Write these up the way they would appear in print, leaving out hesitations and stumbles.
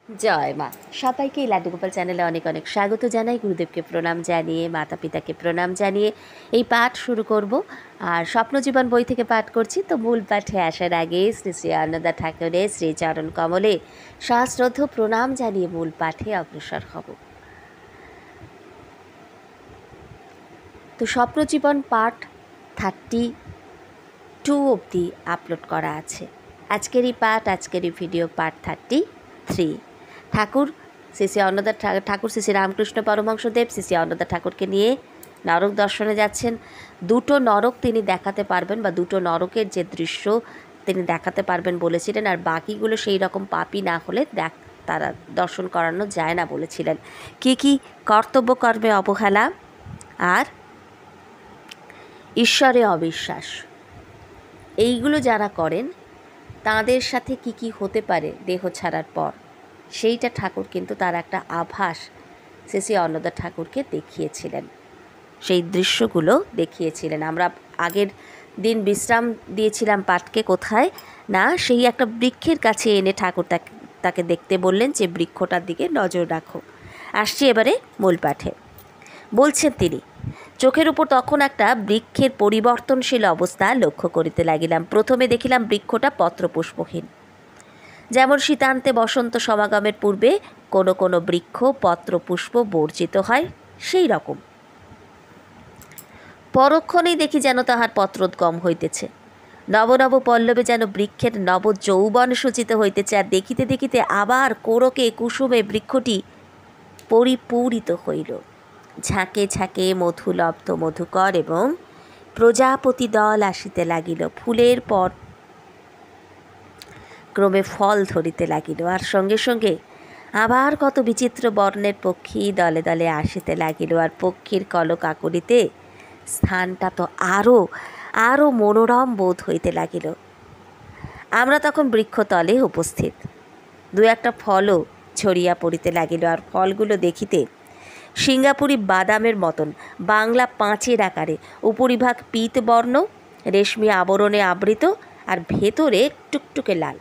জয় মা। সবাইকে এই লাড্ডুগোপাল চ্যানেলে অনেক অনেক স্বাগত জানাই। গুরুদেবকে প্রণাম জানিয়ে, মাতা পিতাকে প্রণাম জানিয়ে এই পাঠ শুরু করব। আর স্বপ্নজীবন বই থেকে পাঠ করছি। তো মূল পাঠে আসার আগে শ্রী শ্রী অন্নদা ঠাকুরের শ্রীচরণ কমলে সশ্রদ্ধ প্রণাম জানিয়ে মূল পাঠে অগ্রসর হব। তো স্বপ্নজীবন পার্ট 32 অবধি আপলোড করা আছে। আজকেরই পাঠ, আজকেরই ভিডিও পার্ট 33। ঠাকুর শ্রী শ্রী অন্নদা ঠাকুর শ্রী শ্রী রামকৃষ্ণ পরমহংসদেব শ্রী শ্রী অন্নদা ঠাকুরকে নিয়ে নরক দর্শনে যাচ্ছেন। দুটো নরক তিনি দেখাতে পারবেন, বা দুটো নরকের যে দৃশ্য তিনি দেখাতে পারবেন বলেছিলেন, আর বাকিগুলো সেই রকম পাপী না হলে তারা দর্শন করানো যায় না বলেছিলেন। কি কি? কর্তব্য কর্মে অবহেলা, আর ঈশ্বরে অবিশ্বাস। এইগুলো যারা করেন তাদের সাথে কি কি হতে পারে দেহ ছাড়ার পর, সেইটা ঠাকুর কিন্তু তার একটা আভাস শ্রী শ্রী অন্নদা ঠাকুরকে দেখিয়েছিলেন, সেই দৃশ্যগুলো দেখিয়েছিলেন। আমরা আগের দিন বিশ্রাম দিয়েছিলাম পাঠকে কোথায় না, সেই একটা বৃক্ষের কাছে এনে ঠাকুর তাকে দেখতে বললেন যে বৃক্ষটার দিকে নজর রাখো। আসছি এবারে মূল পাঠে। বলছেন তিনি, চোখের উপর তখন একটা বৃক্ষের পরিবর্তনশীল অবস্থা লক্ষ্য করিতে লাগিলাম। প্রথমে দেখিলাম বৃক্ষটা পত্রপুষ্পহীন, যেমন শীতান্তে বসন্ত সমাগমের পূর্বে কোনো কোনো বৃক্ষ পত্রপুষ্প বর্জিত হয়, সেই রকম। পরক্ষণেই দেখি যেন তাহার পত্রোদ্গম হইতেছে, নব নব পল্লবে যেন বৃক্ষের নব যৌবন সূচিত হইতেছে। আর দেখিতে দেখিতে আবার কোরকে কুসুমে বৃক্ষটি পরিপূরিত হইল। ঝাঁকে ঝাঁকে মধুলব্ধ মধুকর এবং প্রজাপতি দল আসিতে লাগিল। ফুলের পর ক্রমে ফল ধরিতে লাগিল, আর সঙ্গে সঙ্গে আবার কত বিচিত্র বর্ণের পক্ষী দলে দলে আসিতে লাগিল। আর পক্ষীর কলকাকলিতে স্থানটা তো আরও আরও মনোরম বোধ হইতে লাগিল। আমরা তখন বৃক্ষতলে উপস্থিত। দু একটা ফলও ছড়িয়া পড়িতে লাগিল, আর ফলগুলো দেখিতে সিঙ্গাপুরি বাদামের মতন, বাংলা পাঁচের আকারে, উপরিভাগ পীত বর্ণ, রেশমি আবরণে আবৃত, আর ভেতরে টুকটুকে লাল।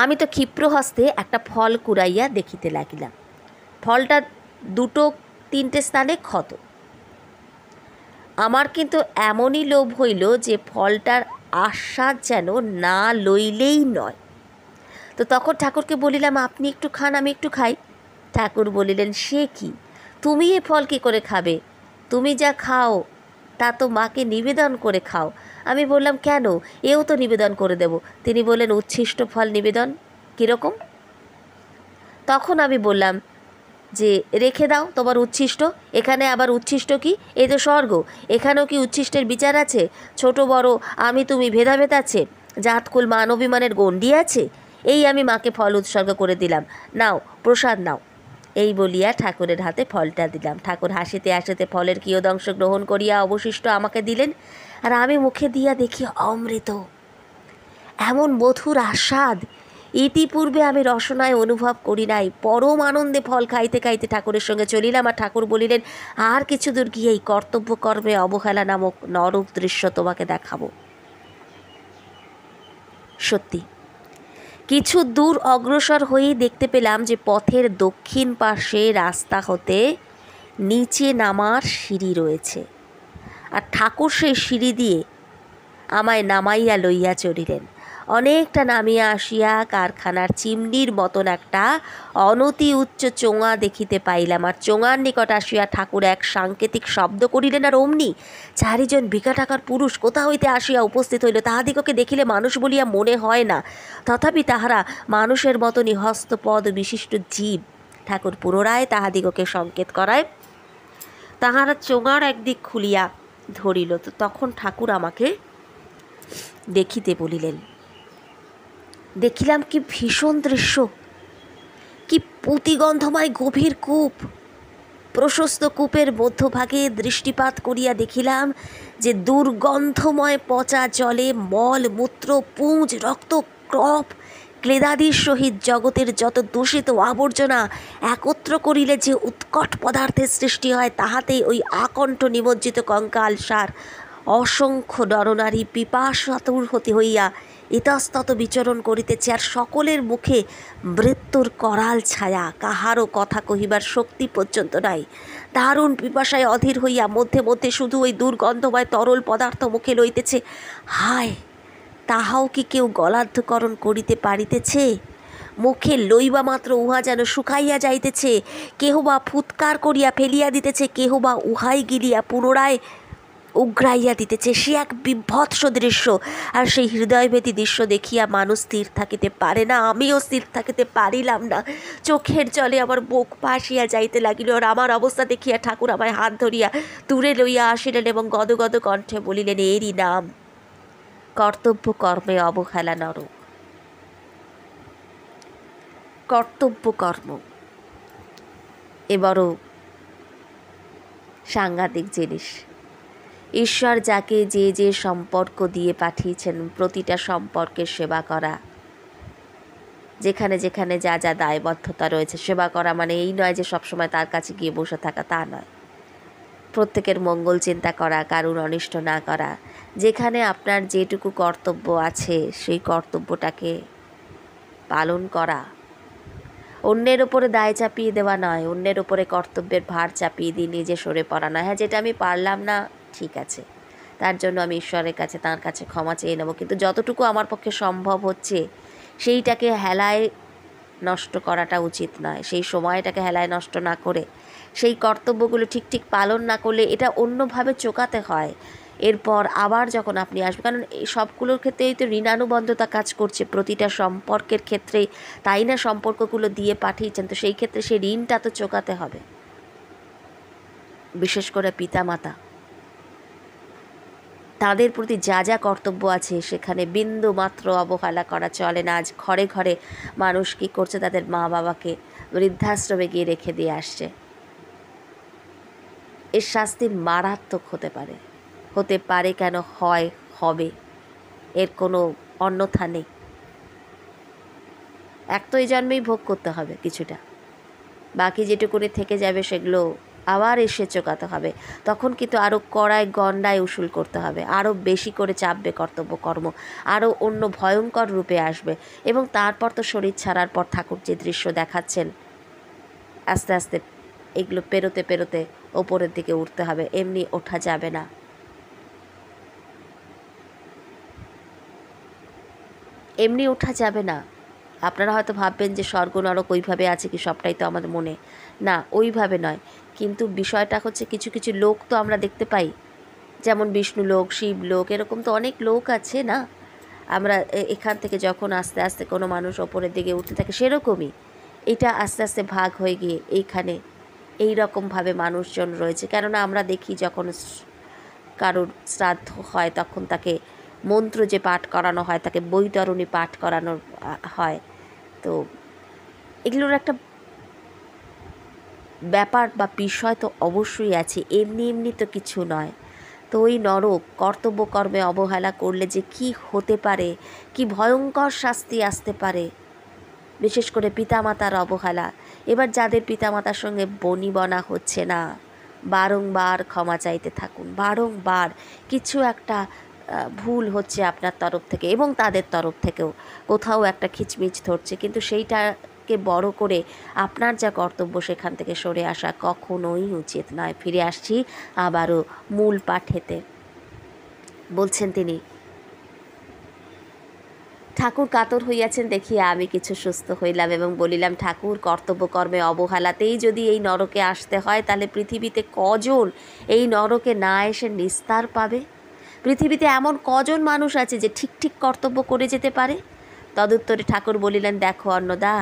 আমি তো ক্ষিপ্র হস্তে একটা ফল কুড়াইয়া দেখিতে লাগিলাম। ফলটা দুটো তিনটে স্থানে ক্ষত। আমার কিন্তু এমনই লোভ হইল যে ফলটার আস্বাদ যেন না লইলেই নয়। তো তখন ঠাকুরকে বলিলাম, আপনি একটু খান, আমি একটু খাই। ঠাকুর বলিলেন, সে কি, তুমি এ ফল কী করে খাবে? তুমি যা খাও তা তো মাকে নিবেদন করে খাও। আমি বললাম, কেন, এও তো নিবেদন করে দেব। তিনি বললেন, উচ্ছিষ্ট ফল নিবেদন। কীরকম? তখন আমি বললাম যে, রেখে দাও তোমার উচ্ছিষ্ট। এখানে আবার উচ্ছিষ্ট কি? এ তো স্বর্গ, এখানেও কি উচ্ছিষ্টের বিচার আছে? ছোট বড় আমি তুমি ভেদাভেদ আছে? জাতকুল মান অভিমানের গণ্ডি আছে? এই আমি মাকে ফল উৎসর্গ করে দিলাম, নাও প্রসাদ নাও। এই বলিয়া ঠাকুরের হাতে ফলটা দিলাম। ঠাকুর হাসিতে হাসিতে ফলের কিয়দংশ গ্রহণ করিয়া অবশিষ্ট আমাকে দিলেন। আর আমি মুখে দিয়া দেখি অমৃত, এমন মধুর আস্বাদ ইতিপূর্বে আমি রসনায় অনুভব করি নাই। পরম আনন্দে ফল খাইতে খাইতে ঠাকুরের সঙ্গে চলিলাম। আর ঠাকুর বলিলেন, আর কিছু দূর গিয়েই কর্তব্য কর্মে অবহেলা নামক নরক দৃশ্য তোমাকে দেখাবো। সত্যি কিছু দূর অগ্রসর হয়েই দেখতে পেলাম যে পথের দক্ষিণ পাশে রাস্তা হতে নিচে নামার সিঁড়ি রয়েছে, আর ঠাকুর সেই সিঁড়ি দিয়ে আমায় নামাইয়া লইয়া চলিলেন। অনেকটা নামিয়া আসিয়া কারখানার চিমনির মতন একটা অনতি উচ্চ চোঙা দেখিতে পাইলাম। আর চোঙার নিকট আসিয়া ঠাকুর এক সাংকেতিক শব্দ করিলেন, আর অমনি চারিজন বিকটাকার পুরুষ কোথা হইতে আসিয়া উপস্থিত হইল। তাহাদিগকে দেখিলে মানুষ বলিয়া মনে হয় না, তথাপি তাহারা মানুষের মতনই হস্তপদ বিশিষ্ট জীব। ঠাকুর পুনরায় তাহাদিগকে সংকেত করায় তাহারা চোঙার একদিক খুলিয়া ধরিল। তো তখন ঠাকুর আমাকে দেখিতে বলিলেন। দেখিলাম কি ভীষণ দৃশ্য, কি পুঁতিগন্ধময় গভীর কূপ। প্রশস্ত কূপের মধ্যভাগে দৃষ্টিপাত করিয়া দেখিলাম যে দুর্গন্ধময় পচা জলে মল মূত্র পুঁজ রক্ত ক্রপ ক্লেদাদির সহিত জগতের যত দূষিত আবর্জনা একত্র করিলে যে উৎকট পদার্থের সৃষ্টি হয়, তাহাতেই ওই আকণ্ঠ নিমজ্জিত কঙ্কাল সার অসংখ্য নরনারী পিপাসাতুর হতে হইয়া ইতস্তত বিচরণ করিতেছে, আর সকলের মুখে মৃত্যুর করাল ছায়া, কাহারও কথা কহিবার শক্তি পর্যন্ত নাই। দারুণ পিপাসায় অধীর হইয়া মধ্যে মধ্যে শুধু ওই দুর্গন্ধময় তরল পদার্থ মুখে লইতেছে। হায়, তাহাও কি কেউ গলার্ধকরণ করিতে পারিতেছে? মুখে লইবা মাত্র উহা যেন শুকাইয়া যাইতেছে, কেহ বা ফুৎকার করিয়া ফেলিয়া দিতেছে, কেহ বা উহাই গিলিয়া পুনরায় উগ্রাইয়া দিতেছে। সে এক বিভৎস দৃশ্য, আর সেই হৃদয়ভেদী দৃশ্য দেখিয়া মানুষ স্থির থাকিতে পারে না। আমিও স্থির থাকিতে পারিলাম না। চোখের জলে আমার বুক ভাসিয়া যাইতে লাগিল। আর আমার অবস্থা দেখিয়া ঠাকুর আমায় হাত ধরিয়া দূরে লইয়া আসিলেন এবং গদগদ কণ্ঠে বলিলেন, এরই নাম কর্তব্য কর্মে অবহেলা নরক। কর্তব্য কর্ম এ বড় সাংঘাতিক জিনিস। ঈশ্বর যাকে যে যে সম্পর্ক দিয়ে পাঠিয়েছেন, প্রতিটা সম্পর্কের সেবা করা, যেখানে যেখানে যা যা দায়বদ্ধতা রয়েছে, সেবা করা মানে এই নয় যে সবসময় তার কাছে গিয়ে বসে থাকা, তা নয়। প্রত্যেকের মঙ্গল চিন্তা করা, কারুর অনিষ্ট না করা, যেখানে আপনার যেটুকু কর্তব্য আছে সেই কর্তব্যটাকে পালন করা। অন্যের ওপরে দায় চাপিয়ে দেওয়া নয়, অন্যের ওপরে কর্তব্যের ভার চাপিয়ে দিয়ে নিজে সরে পড়া নয়। হ্যাঁ, যেটা আমি পারলাম না, ঠিক আছে, তার জন্য আমি ঈশ্বরের কাছে, তার কাছে ক্ষমা চেয়ে নেব, কিন্তু যতটুকু আমার পক্ষে সম্ভব হচ্ছে সেইটাকে হেলায় নষ্ট করাটা উচিত নয়। সেই সময়টাকে হেলায় নষ্ট না করে, সেই কর্তব্যগুলো ঠিক ঠিক পালন না করলে এটা অন্যভাবে চোকাতে হয়। এরপর আবার যখন আপনি আসবেন, কারণ এই সবগুলোর ক্ষেত্রেই তো ঋণানুবন্ধতা কাজ করছে, প্রতিটা সম্পর্কের ক্ষেত্রেই, তাই না সম্পর্কগুলো দিয়ে পাঠিয়েছেন, তো সেই ক্ষেত্রে সেই ঋণটা তো চোকাতে হবে। বিশেষ করে পিতামাতা, তাদের প্রতি যা যা কর্তব্য আছে সেখানে বিন্দু মাত্র অবহেলা করা চলে না। আজ ঘরে ঘরে মানুষ কী করছে, তাদের মা বাবাকে বৃদ্ধাশ্রমে গিয়ে রেখে দিয়ে আসছে। এর শাস্তি মারাত্মক হতে পারে কেন, হয়, হবে, এর কোনো অন্যথা নেই। এক তো এই জন্মেই ভোগ করতে হবে কিছুটা, বাকি যেটুকুনি থেকে যাবে সেগুলো আবার এসে চোকাতে হবে। তখন কিন্তু আরও কড়ায় গণ্ডায় উসুল করতে হবে, আরও বেশি করে চাপবে কর্তব্য কর্ম, আরও অন্য ভয়ঙ্কর রূপে আসবে। এবং তারপর তো শরীর ছাড়ার পর ঠাকুর যে দৃশ্য দেখাচ্ছেন, আস্তে আস্তে এগুলো পেরোতে পেরোতে ওপরের দিকে উঠতে হবে, এমনি ওঠা যাবে না। এমনি ওঠা যাবে না। আপনারা হয়তো ভাববেন যে স্বর্গ নরক ওইভাবে আছে কি, সবটাই তো আমাদের মনে, না ওইভাবে নয়। কিন্তু বিষয়টা হচ্ছে, কিছু কিছু লোক তো আমরা দেখতে পাই, যেমন বিষ্ণু লোক, শিব লোক, এরকম তো অনেক লোক আছে না। আমরা এখান থেকে যখন আস্তে আস্তে কোনো মানুষ ওপরের দিকে উঠতে থাকে, সেরকমই এটা আস্তে আস্তে ভাগ হয়ে গিয়ে এইখানে এই রকমভাবে মানুষজন রয়েছে। কেননা আমরা দেখি যখন কারোর শ্রাদ্ধ হয় তখন তাকে মন্ত্র যে পাঠ করানো হয়, তাকে বৈতরণী পাঠ করানো হয়। তো এগুলোর একটা ব্যাপার বা বিষয় তো অবশ্যই আছে, এমনি এমনি তো কিছু নয়। তো ওই নরক, কর্তব্য কর্মে অবহেলা করলে যে কি হতে পারে, কি ভয়ঙ্কর শাস্তি আসতে পারে, বিশেষ করে পিতামাতার অবহেলা। এবার যাদের পিতামাতার সঙ্গে বনিবনা হচ্ছে না, বারংবার ক্ষমা চাইতে থাকুন। বারংবার কিছু একটা ভুল হচ্ছে আপনার তরফ থেকে এবং তাদের তরফ থেকেও, কোথাও একটা খিচমিচ ধরছে, কিন্তু সেইটাকে বড় করে আপনার যা কর্তব্য সেখান থেকে সরে আসা কখনোই উচিত নয়। ফিরে আসছি আবারও মূল পাঠেতে। বলছেন তিনি, ঠাকুর কাতর হইয়াছেন দেখিয়া আমি কিছু সুস্থ হইলাম এবং বলিলাম, ঠাকুর, কর্তব্য কর্মে অবহেলাতেই যদি এই নরকে আসতে হয়, তাহলে পৃথিবীতে কজন এই নরকে না এসে নিস্তার পাবে? পৃথিবীতে এমন কজন মানুষ আছে যে ঠিক ঠিক কর্তব্য করে যেতে পারে? তদুত্তরে ঠাকুর বলিলেন, দেখো অন্নদা,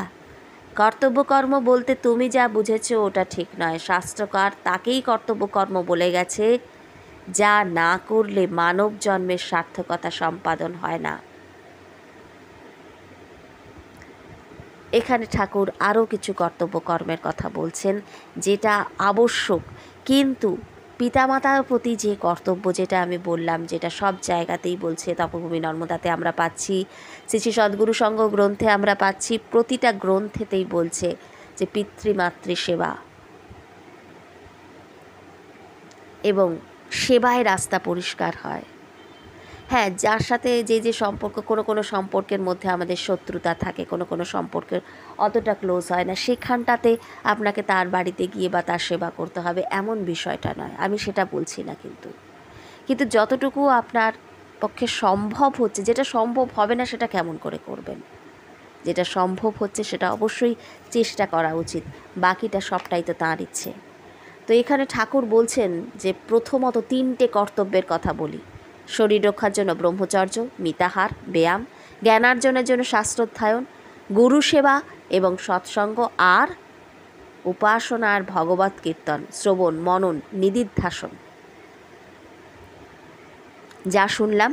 কর্তব্য কর্ম বলতে তুমি যা বুঝেছো ওটা ঠিক নয়। শাস্ত্রকার তাকেই কর্তব্য কর্ম বলে গেছে যা না করলে মানব জন্মের সার্থকতা সম্পাদন হয় না। এখানে ঠাকুর আরও কিছু কর্তব্য কর্মের কথা বলছেন যেটা আবশ্যক, কিন্তু পিতামাতার প্রতি যে কর্তব্য, যেটা আমি বললাম, যেটা সব জায়গাতেই বলছে, তপভূমি নর্মদাতে আমরা পাচ্ছি, শ্রী শ্রী সদ্গুরু সংঘ গ্রন্থে আমরা পাচ্ছি, প্রতিটা গ্রন্থেতেই বলছে যে পিতৃমাতৃ সেবা এবং সেবায় রাস্তা পরিষ্কার হয়। হ্যাঁ, যার সাথে যে সম্পর্ক, কোনো সম্পর্কের মধ্যে আমাদের শত্রুতা থাকে, কোনো সম্পর্কের অতটা ক্লোজ হয় না, সেখানটাতে আপনাকে তার বাড়িতে গিয়ে বা তার সেবা করতে হবে এমন বিষয়টা নয়, আমি সেটা বলছি না। কিন্তু যতটুকু আপনার পক্ষে সম্ভব হচ্ছে, যেটা সম্ভব হবে না সেটা কেমন করে করবেন, যেটা সম্ভব হচ্ছে সেটা অবশ্যই চেষ্টা করা উচিত, বাকিটা সবটাই তো তাঁর ইচ্ছে। তো এখানে ঠাকুর বলছেন যে প্রথমত 3টে কর্তব্যের কথা বলি। শরীর রক্ষার জন্য ব্রহ্মচর্য, মিতাহার, ব্যায়াম, জ্ঞানার্জনের জন্য শাস্ত্রোধ্যায়ন, গুরু সেবা এবং সৎসঙ্গ, আর উপাসনা আর ভগবত কীর্তন, শ্রবণ, মনন, নিদিধ্যাসন। যা শুনলাম,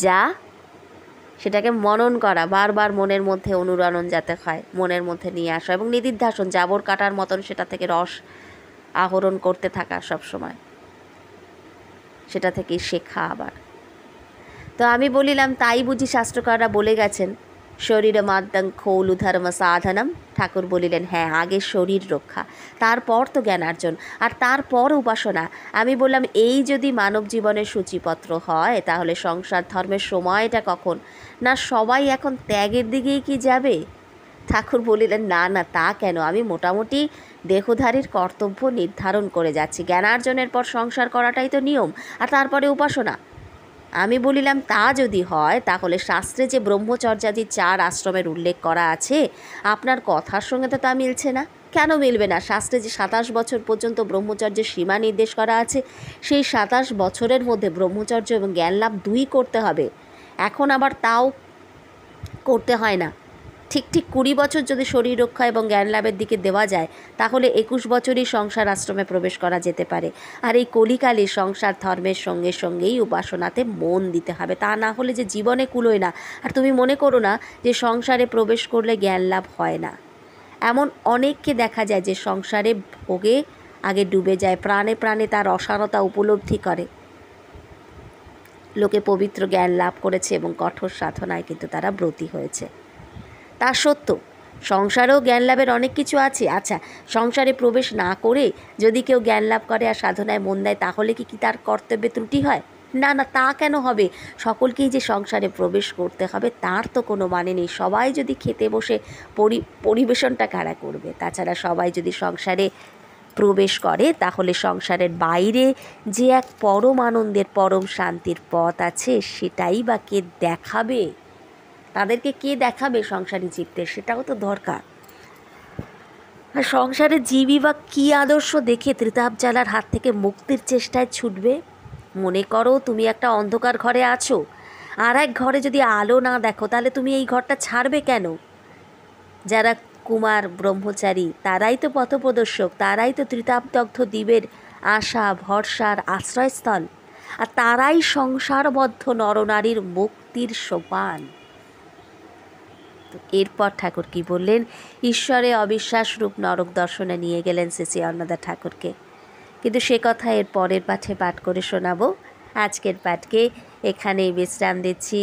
যা সেটাকে মনন করা, বারবার মনের মধ্যে অনুরণন যাতে হয়, মনের মধ্যে নিয়ে আসা, এবং নিদিধ্যাসন, জাবর কাটার মতন সেটা থেকে রস আহরণ করতে থাকা সব সময়, সেটা থেকেই শেখা আবার। তো আমি বলিলাম, তাই বুঝি শাস্ত্রকাররা বলে গেছেন শরীর মাদ্যং খৌলু ধর্ম সাধনম। ঠাকুর বলিলেন, হ্যাঁ, আগে শরীর রক্ষা, তারপর তো জ্ঞানার্জন, আর তারপর উপাসনা। আমি বললাম, এই যদি মানব জীবনের সূচিপত্র হয়, তাহলে সংসার ধর্মের সময়টা কখন? না সবাই এখন ত্যাগের দিকেই কি যাবে? ঠাকুর বলিলেন, না না, তা কেন, আমি মোটামুটি দেহধারীর কর্তব্য নির্ধারণ করে যাচ্ছি। জ্ঞানার্জনের পর সংসার করাটাই তো নিয়ম, আর তারপরে উপাসনা। আমি বলিলাম, তা যদি হয়, তাহলে শাস্ত্রে যে ব্রহ্মচর্যাদি 4 আশ্রমের উল্লেখ করা আছে, আপনার কথার সঙ্গে তো তা মিলছে না। কেন মিলবে না? শাস্ত্রে যে 27 বছর পর্যন্ত ব্রহ্মচর্যের সীমা নির্দেশ করা আছে, সেই 27 বছরের মধ্যে ব্রহ্মচর্য এবং জ্ঞান লাভ 2 করতে হবে। এখন আবার তাও করতে হয় না। ঠিক 20 বছর যদি শরীর রক্ষা এবং জ্ঞান লাভের দিকে দেওয়া যায়, তাহলে 21 বছরই সংসার আশ্রমে প্রবেশ করা যেতে পারে। আর এই কলিকালে সংসার ধর্মের সঙ্গে সঙ্গেই উপাসনাতে মন দিতে হবে, তা না হলে যে জীবনে কুলোয় না। আর তুমি মনে করো না যে সংসারে প্রবেশ করলে জ্ঞান লাভ হয় না। এমন অনেককে দেখা যায় যে সংসারে ভোগে আগে ডুবে যায়, প্রাণে প্রাণে তার অসারতা উপলব্ধি করে, লোকে পবিত্র জ্ঞান লাভ করেছে এবং কঠোর সাধনায় কিন্তু তারা ব্রতী হয়েছে। তা সত্য, সংসারেও জ্ঞান লাভের অনেক কিছু আছে। আচ্ছা, সংসারে প্রবেশ না করে যদি কেউ জ্ঞান লাভ করে আর সাধনায় মন দেয়, তাহলে কি তার কর্তব্যে ত্রুটি হয়? না না, তা কেন হবে? সকলকেই যে সংসারে প্রবেশ করতে হবে তার তো কোনো মানে নেই। সবাই যদি খেতে বসে পরিবেশনটা কারা করবে? তাছাড়া সবাই যদি সংসারে প্রবেশ করে, তাহলে সংসারের বাইরে যে এক পরম আনন্দের, পরম শান্তির পথ আছে, সেটাই বা কে দেখাবে? তাদেরকে কে দেখাবে সংসারী জীবদের? সেটাও তো দরকার। আর সংসারে জীবই বা কী আদর্শ দেখে ত্রিতাপ জ্বালার হাত থেকে মুক্তির চেষ্টায় ছুটবে? মনে করো তুমি একটা অন্ধকার ঘরে আছো, আর এক ঘরে যদি আলো না দেখো, তাহলে তুমি এই ঘরটা ছাড়বে কেন? যারা কুমার ব্রহ্মচারী, তারাই তো পথপ্রদর্শক, তারাই তো ত্রিতাপদগ্ধ দ্বীপের আশা ভরসার আশ্রয়স্থল, আর তারাই সংসারবদ্ধ নরনারীর মুক্তির সোপান। তো এরপর ঠাকুর কি বললেন? ঈশ্বরে অবিশ্বাস রূপ নরক দর্শনে নিয়ে গেলেন শ্রী অন্নদা ঠাকুরকে। কিন্তু সে কথা এর পরের পাঠে পাঠ করে শোনাবো। আজকের পাঠকে এখানেই বিশ্রাম দিচ্ছি।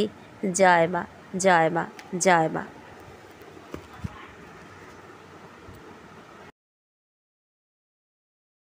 জয় মা, জয় মা, জয় মা।